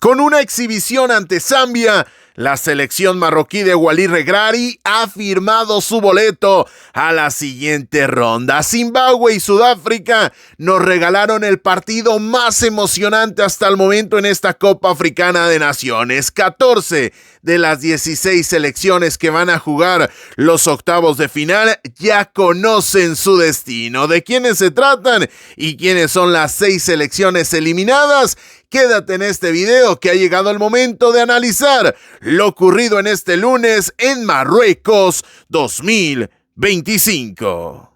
Con una exhibición ante Zambia, la selección marroquí de Walid Regragui ha firmado su boleto a la siguiente ronda. Zimbabue y Sudáfrica nos regalaron el partido más emocionante hasta el momento en esta Copa Africana de Naciones. 14 de las 16 selecciones que van a jugar los octavos de final ya conocen su destino. ¿De quiénes se tratan y quiénes son las 6 selecciones eliminadas? Quédate en este video que ha llegado el momento de analizar lo ocurrido en este lunes en Marruecos 2025.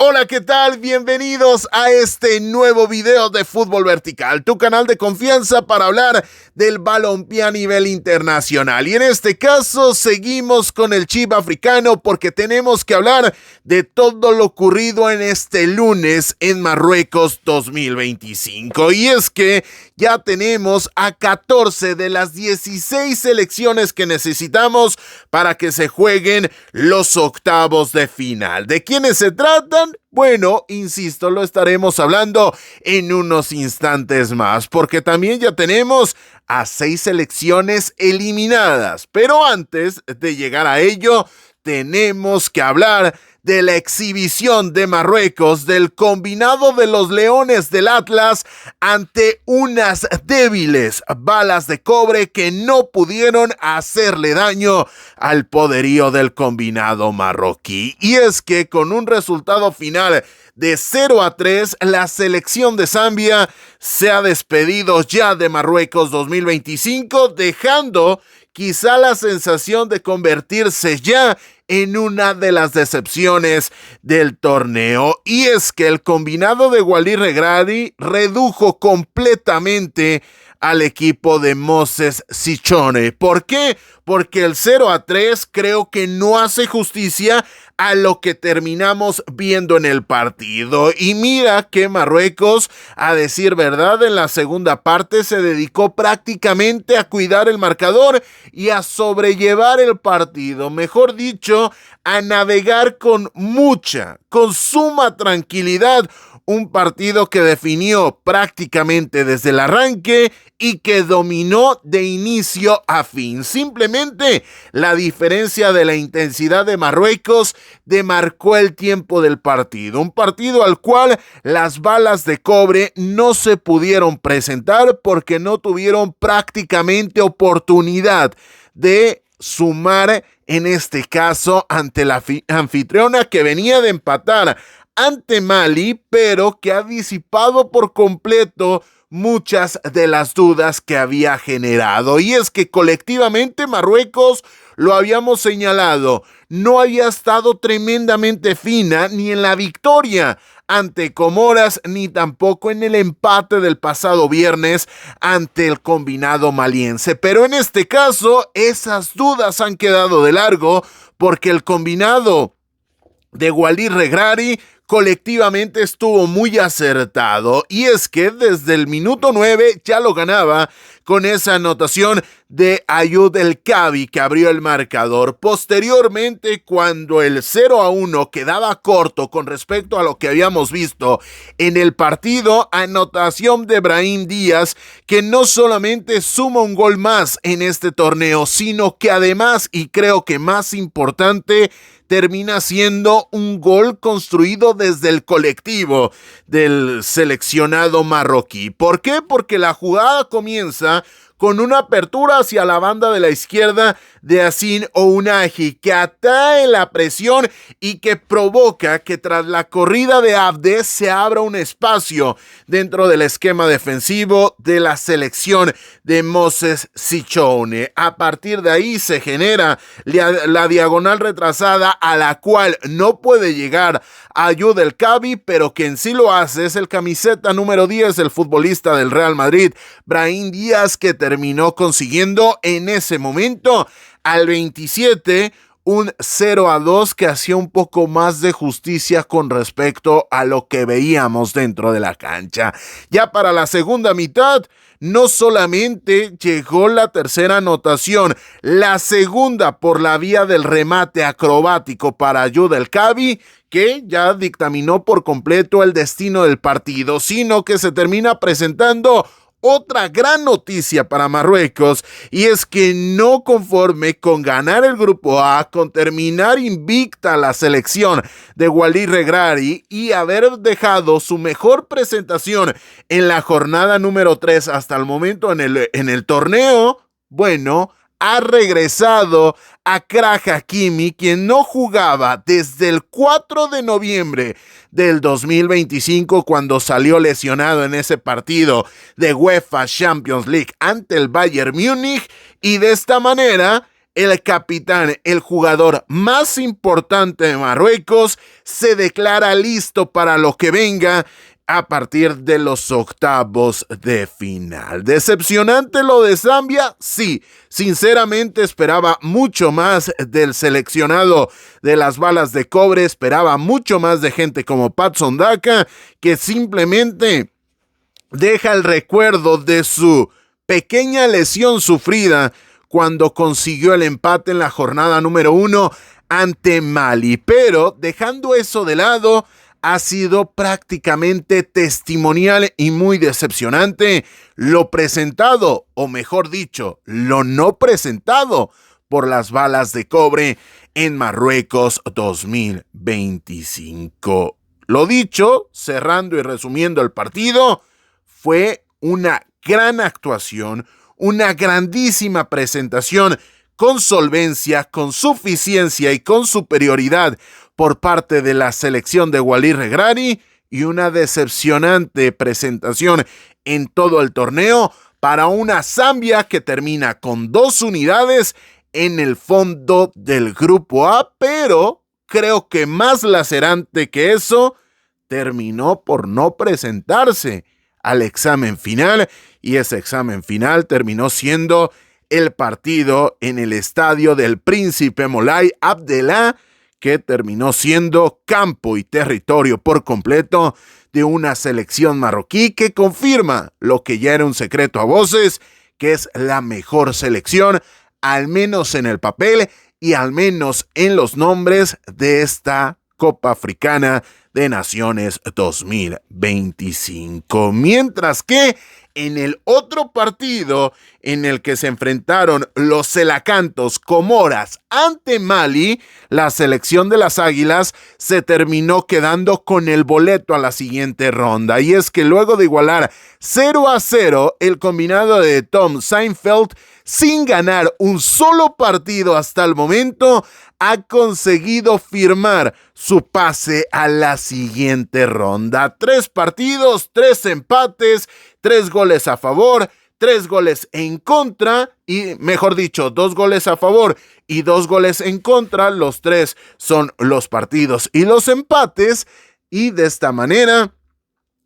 Hola, ¿qué tal? Bienvenidos a este nuevo video de Fútbol Vertical, tu canal de confianza para hablar del balompié a nivel internacional. Y en este caso seguimos con el chip africano porque tenemos que hablar de todo lo ocurrido en este lunes en Marruecos 2025. Y es que ya tenemos a 14 de las 16 selecciones que necesitamos para que se jueguen los octavos de final. ¿De quiénes se tratan? Bueno, insisto, lo estaremos hablando en unos instantes más, porque también ya tenemos a 6 selecciones eliminadas. Pero antes de llegar a ello, tenemos que hablar de la exhibición de Marruecos del combinado de los Leones del Atlas ante unas débiles balas de cobre que no pudieron hacerle daño al poderío del combinado marroquí. Y es que con un resultado final de 0-3, la selección de Zambia se ha despedido ya de Marruecos 2025, dejando quizá la sensación de convertirse ya en una de las decepciones del torneo. Y es que el combinado de Walid Regragui redujo completamente al equipo de Moses Sichone. ¿Por qué? Porque el 0-3 creo que no hace justicia a lo que terminamos viendo en el partido. Y mira que Marruecos, a decir verdad, en la segunda parte se dedicó prácticamente a cuidar el marcador y a sobrellevar el partido. Mejor dicho, a navegar con suma tranquilidad un partido que definió prácticamente desde el arranque y que dominó de inicio a fin. Simplemente la diferencia de la intensidad de Marruecos demarcó el tiempo del partido. Un partido al cual las balas de cobre no se pudieron presentar porque no tuvieron prácticamente oportunidad de sumar, en este caso ante la anfitriona que venía de empatar ante Mali, pero que ha disipado por completo muchas de las dudas que había generado. Y es que colectivamente Marruecos, lo habíamos señalado, no había estado tremendamente fina ni en la victoria ante Comoras, ni tampoco en el empate del pasado viernes ante el combinado maliense. Pero en este caso, esas dudas han quedado de largo porque el combinado de Walid Regragui colectivamente estuvo muy acertado, y es que desde el minuto 9 ya lo ganaba con esa anotación de Ayoub El Kaabi que abrió el marcador. Posteriormente, cuando el 0-1 quedaba corto con respecto a lo que habíamos visto en el partido, anotación de Brahim Díaz, que no solamente suma un gol más en este torneo, sino que además, y creo que más importante, termina siendo un gol construido desde el colectivo del seleccionado marroquí. ¿Por qué? Porque la jugada comienza con una apertura hacia la banda de la izquierda de Yacine Ounahi, que atrae la presión y que provoca que tras la corrida de Abde se abra un espacio dentro del esquema defensivo de la selección de Moses Sichone. A partir de ahí se genera la diagonal retrasada a la cual no puede llegar Ayoub El Kaabi, pero quien sí lo hace es el camiseta número 10, el futbolista del Real Madrid, Brahim Díaz, que terminó consiguiendo en ese momento al 27 un 0-2 que hacía un poco más de justicia con respecto a lo que veíamos dentro de la cancha. Ya para la segunda mitad, no solamente llegó la tercera anotación, la segunda por la vía del remate acrobático para Judel Cabi, que ya dictaminó por completo el destino del partido, sino que se termina presentando otra gran noticia para Marruecos, y es que no conforme con ganar el grupo A, con terminar invicta la selección de Walid Regragui y haber dejado su mejor presentación en la jornada número 3 hasta el momento en el torneo, bueno, ha regresado Achraf Hakimi, quien no jugaba desde el 4 de noviembre del 2025, cuando salió lesionado en ese partido de UEFA Champions League ante el Bayern Múnich, y de esta manera el capitán, el jugador más importante de Marruecos, se declara listo para lo que venga a partir de los octavos de final. ¿Decepcionante lo de Zambia? Sí, sinceramente esperaba mucho más del seleccionado de las balas de cobre, esperaba mucho más de gente como Patson Daka, que simplemente deja el recuerdo de su pequeña lesión sufrida cuando consiguió el empate en la jornada número 1 ante Mali. Pero dejando eso de lado, ha sido prácticamente testimonial y muy decepcionante lo presentado, o mejor dicho, lo no presentado por las balas de cobre en Marruecos 2025. Lo dicho, cerrando y resumiendo el partido, fue una gran actuación, una grandísima presentación con solvencia, con suficiencia y con superioridad por parte de la selección de Walid Regragui, y una decepcionante presentación en todo el torneo para una Zambia que termina con 2 unidades en el fondo del grupo A, pero creo que más lacerante que eso, terminó por no presentarse al examen final, y ese examen final terminó siendo el partido en el estadio del Príncipe Moulay Abdellah, que terminó siendo campo y territorio por completo de una selección marroquí que confirma lo que ya era un secreto a voces, que es la mejor selección, al menos en el papel y al menos en los nombres de esta Copa Africana de Naciones 2025. Mientras que en el otro partido en el que se enfrentaron los celacantos Comoras ante Mali, la selección de las Águilas se terminó quedando con el boleto a la siguiente ronda. Y es que luego de igualar 0-0, el combinado de Tom Seinfeld, sin ganar un solo partido hasta el momento, ha conseguido firmar su pase a la siguiente ronda. 3 partidos, 3 empates, 3 goles a favor, 3 goles en contra, y mejor dicho, 2 goles a favor y 2 goles en contra. Los 3 son los partidos y los empates, y de esta manera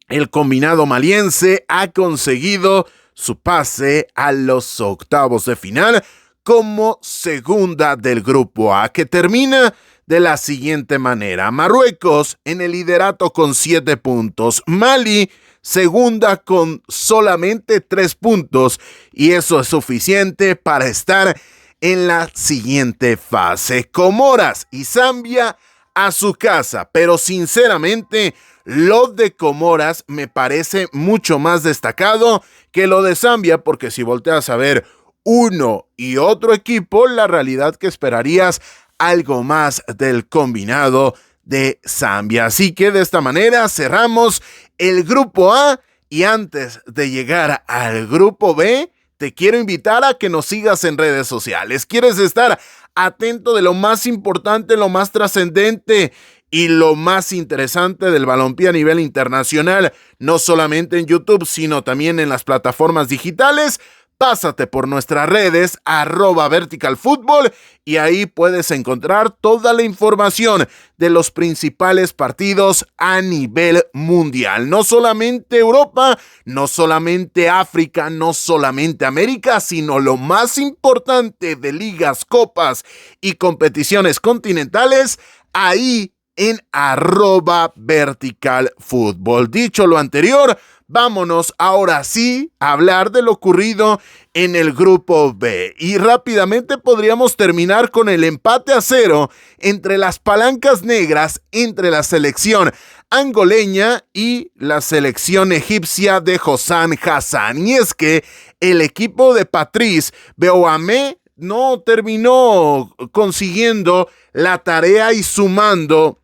el combinado maliense ha conseguido su pase a los octavos de final como segunda del grupo A, que termina de la siguiente manera: Marruecos en el liderato con 7 puntos, Mali segunda con solamente 3 puntos, y eso es suficiente para estar en la siguiente fase. Comoras y Zambia a su casa, pero sinceramente lo de Comoras me parece mucho más destacado que lo de Zambia, porque si volteas a ver uno y otro equipo, la realidad que esperarías algo más del combinado de Zambia. Así que de esta manera cerramos el grupo A, y antes de llegar al grupo B, te quiero invitar a que nos sigas en redes sociales. ¿Quieres estar atento de lo más importante, lo más trascendente y lo más interesante del balompié a nivel internacional, no solamente en YouTube, sino también en las plataformas digitales? pásate por nuestras redes, @verticalfutbol, y ahí puedes encontrar toda la información de los principales partidos a nivel mundial. No solamente Europa, no solamente África, no solamente América, sino lo más importante de ligas, copas y competiciones continentales, ahí en @verticalfutbol. Dicho lo anterior, vámonos ahora sí a hablar de lo ocurrido en el grupo B. Y rápidamente podríamos terminar con el empate a 0 entre las palancas negras, entre la selección angoleña y la selección egipcia de Hossam Hassan. Y es que el equipo de Patrice Beauhamé no terminó consiguiendo la tarea y sumando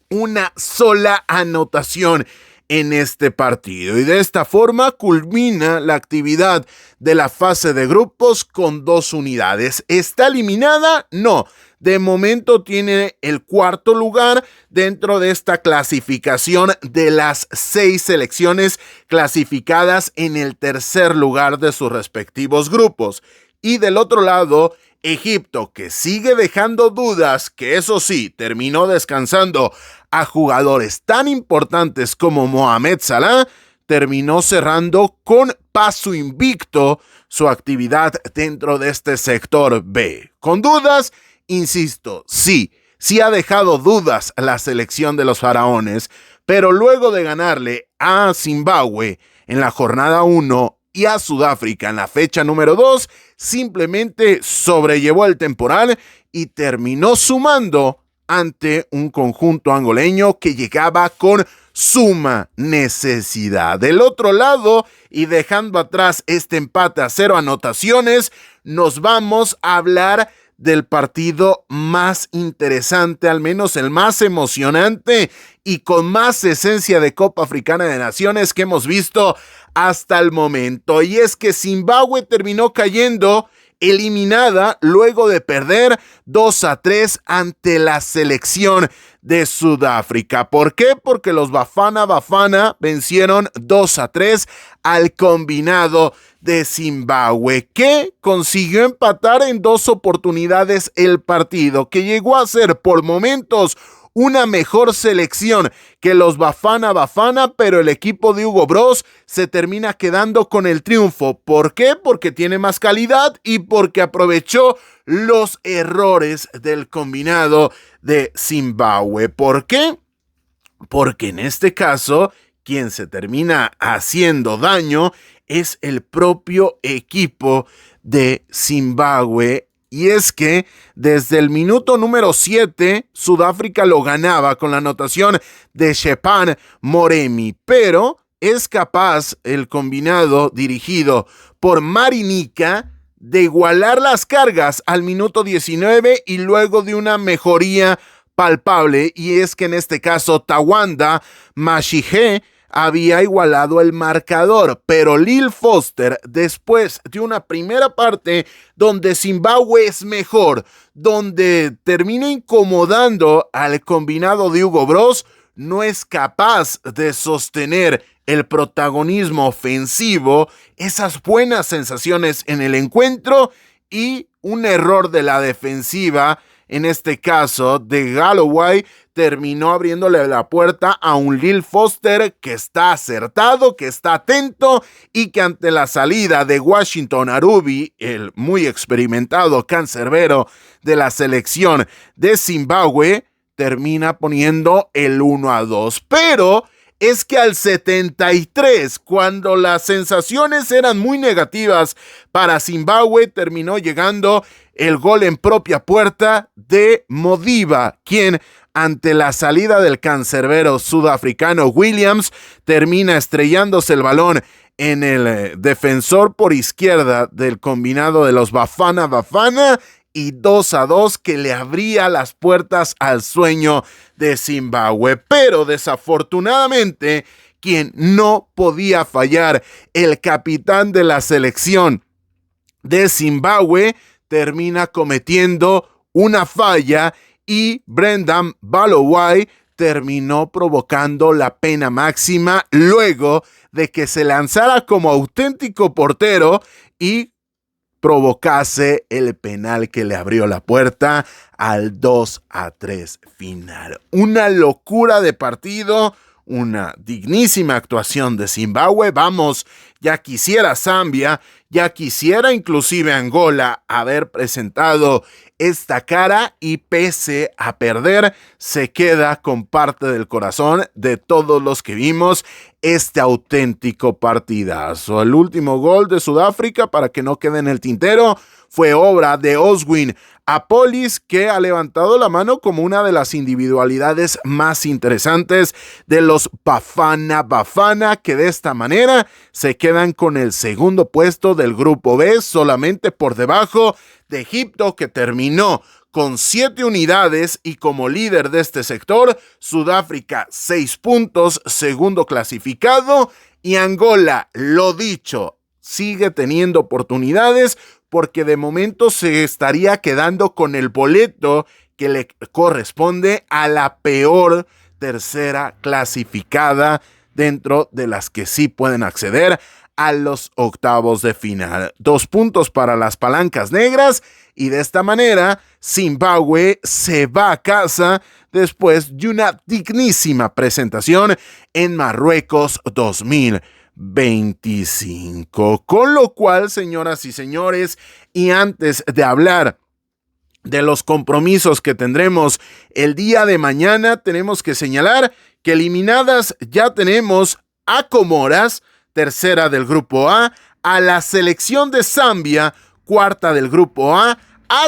una sola anotación en este partido. Y de esta forma culmina la actividad de la fase de grupos con 2 unidades. ¿Está eliminada? No. De momento tiene el 4º lugar dentro de esta clasificación de las 6 selecciones clasificadas en el 3er lugar de sus respectivos grupos. Y del otro lado, Egipto, que sigue dejando dudas, que eso sí, terminó descansando a jugadores tan importantes como Mohamed Salah, terminó cerrando con paso invicto su actividad dentro de este sector B. Con dudas, insisto, sí ha dejado dudas la selección de los faraones, pero luego de ganarle a Zimbabue en la jornada 1 y a Sudáfrica en la fecha número 2, simplemente sobrellevó el temporal y terminó sumando ante un conjunto angoleño que llegaba con suma necesidad. Del otro lado, y dejando atrás este empate a 0 anotaciones, nos vamos a hablar del partido más interesante, al menos el más emocionante y con más esencia de Copa Africana de Naciones que hemos visto hasta el momento. Y es que Zimbabue terminó cayendo eliminada luego de perder 2-3 ante la selección de Sudáfrica. ¿Por qué? Porque los Bafana Bafana vencieron 2-3 al combinado de Zimbabue, que consiguió empatar en 2 oportunidades el partido, que llegó a ser por momentos una mejor selección que los Bafana Bafana, pero el equipo de Hugo Broos se termina quedando con el triunfo. ¿Por qué? Porque tiene más calidad y porque aprovechó los errores del combinado de Zimbabue. ¿Por qué? Porque en este caso, quien se termina haciendo daño es el propio equipo de Zimbabue. Y es que desde el minuto número 7, Sudáfrica lo ganaba con la anotación de Shepan Moremi, pero es capaz el combinado dirigido por Marinika de igualar las cargas al minuto 19 y luego de una mejoría palpable, y es que en este caso Tawanda Mashige había igualado el marcador, pero Lil Foster, después de una primera parte donde Zimbabue es mejor, donde termina incomodando al combinado de Hugo Broos, no es capaz de sostener el protagonismo ofensivo, esas buenas sensaciones en el encuentro, y un error de la defensiva, en este caso de Galloway, terminó abriéndole la puerta a un Lil Foster que está acertado, que está atento y que ante la salida de Washington Arubi, el muy experimentado cancerbero de la selección de Zimbabue, termina poniendo el 1-2. Pero es que al 73, cuando las sensaciones eran muy negativas para Zimbabue, terminó llegando el gol en propia puerta de Modiba, quien ante la salida del cancerbero sudafricano Williams termina estrellándose el balón en el defensor por izquierda del combinado de los Bafana Bafana, y 2-2 que le abría las puertas al sueño de Zimbabue. Pero desafortunadamente, quien no podía fallar, el capitán de la selección de Zimbabue, termina cometiendo una falla y Brendan Galloway terminó provocando la pena máxima luego de que se lanzara como auténtico portero y provocase el penal que le abrió la puerta al 2-3 final. Una locura de partido, una dignísima actuación de Zimbabue. Vamos, ya quisiera Zambia, ya quisiera inclusive Angola haber presentado esta cara y pese a perder, se queda con parte del corazón de todos los que vimos este auténtico partidazo. El último gol de Sudáfrica, para que no quede en el tintero, fue obra de Oswin Apolis, que ha levantado la mano como una de las individualidades más interesantes de los Bafana Bafana, que de esta manera se quedan con el segundo puesto del grupo B, solamente por debajo de Egipto, que terminó con 7 unidades y como líder de este sector, Sudáfrica 6 puntos, segundo clasificado, y Angola, lo dicho, sigue teniendo oportunidades porque de momento se estaría quedando con el boleto que le corresponde a la peor tercera clasificada dentro de las que sí pueden acceder a los octavos de final. 2 puntos para las palancas negras y de esta manera Zimbabue se va a casa después de una dignísima presentación en Marruecos 2025. Con lo cual, señoras y señores, y antes de hablar de los compromisos que tendremos el día de mañana, tenemos que señalar que eliminadas ya tenemos a Comoras, tercera del grupo A la selección de Zambia, cuarta del grupo A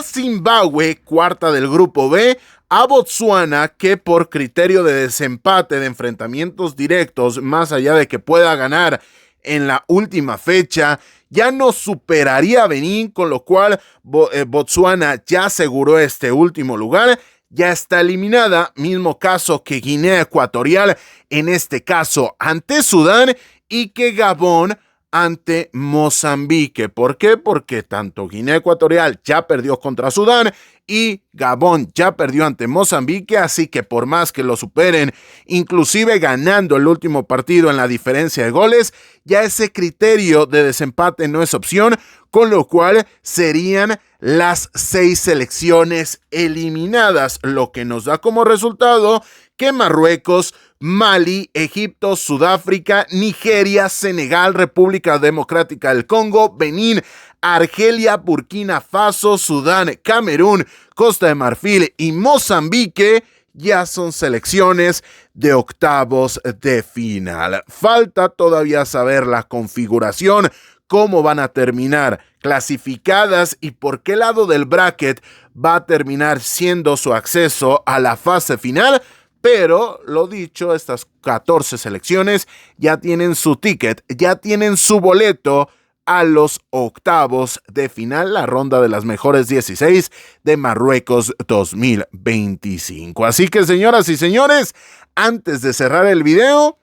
Zimbabue, cuarta del grupo B, a Botsuana, que por criterio de desempate de enfrentamientos directos, más allá de que pueda ganar en la última fecha, ya no superaría a Benín, con lo cual Botsuana ya aseguró este último lugar, ya está eliminada, mismo caso que Guinea Ecuatorial, en este caso ante Sudán, y que Gabón ante Mozambique. ¿Por qué? Porque tanto Guinea Ecuatorial ya perdió contra Sudán y Gabón ya perdió ante Mozambique, así que por más que lo superen, inclusive ganando el último partido en la diferencia de goles, ya ese criterio de desempate no es opción, con lo cual serían las 6 selecciones eliminadas, lo que nos da como resultado que Marruecos, Mali, Egipto, Sudáfrica, Nigeria, Senegal, República Democrática del Congo, Benín, Argelia, Burkina Faso, Sudán, Camerún, Costa de Marfil y Mozambique ya son selecciones de octavos de final. Falta todavía saber la configuración, cómo van a terminar clasificadas y por qué lado del bracket va a terminar siendo su acceso a la fase final. Pero, lo dicho, estas 14 selecciones ya tienen su ticket, ya tienen su boleto a los octavos de final, la ronda de las mejores 16 de Marruecos 2025. Así que, señoras y señores, antes de cerrar el video,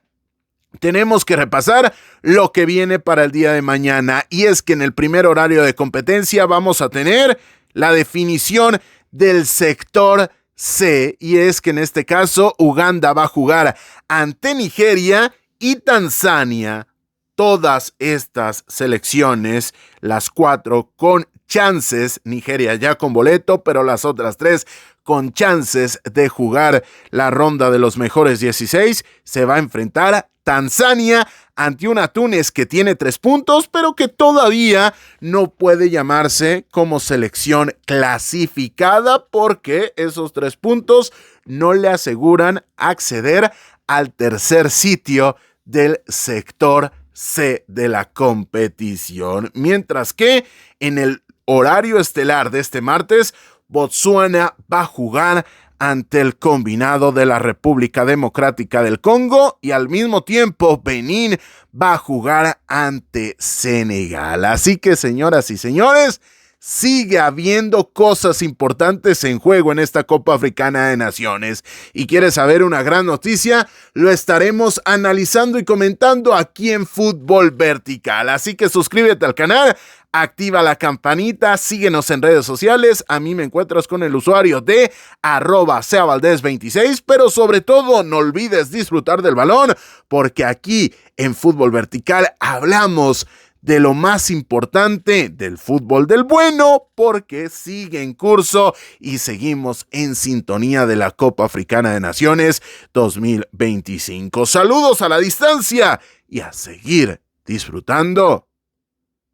tenemos que repasar lo que viene para el día de mañana. Y es que en el primer horario de competencia vamos a tener la definición del sector C, y es que en este caso Uganda va a jugar ante Nigeria y Tanzania. Todas estas selecciones, las 4 con chances, Nigeria ya con boleto, pero las otras 3 con chances de jugar la ronda de los mejores 16, se va a enfrentar Tanzania ante una Túnez que tiene 3 puntos, pero que todavía no puede llamarse como selección clasificada porque esos 3 puntos no le aseguran acceder al tercer sitio del sector C de la competición. Mientras que en el horario estelar de este martes, Botsuana va a jugar ante el combinado de la República Democrática del Congo y al mismo tiempo Benín va a jugar ante Senegal. Así que, señoras y señores, sigue habiendo cosas importantes en juego en esta Copa Africana de Naciones. ¿Y quieres saber una gran noticia? Lo estaremos analizando y comentando aquí en Fútbol Vertical. Así que suscríbete al canal, activa la campanita, síguenos en redes sociales. A mí me encuentras con el usuario de @seavaldez26, pero sobre todo no olvides disfrutar del balón, porque aquí en Fútbol Vertical hablamos de lo más importante del fútbol del bueno, porque sigue en curso y seguimos en sintonía de la Copa Africana de Naciones 2025. Saludos a la distancia y a seguir disfrutando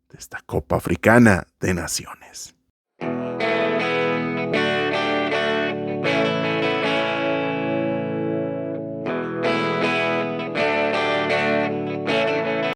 de esta Copa Africana de Naciones.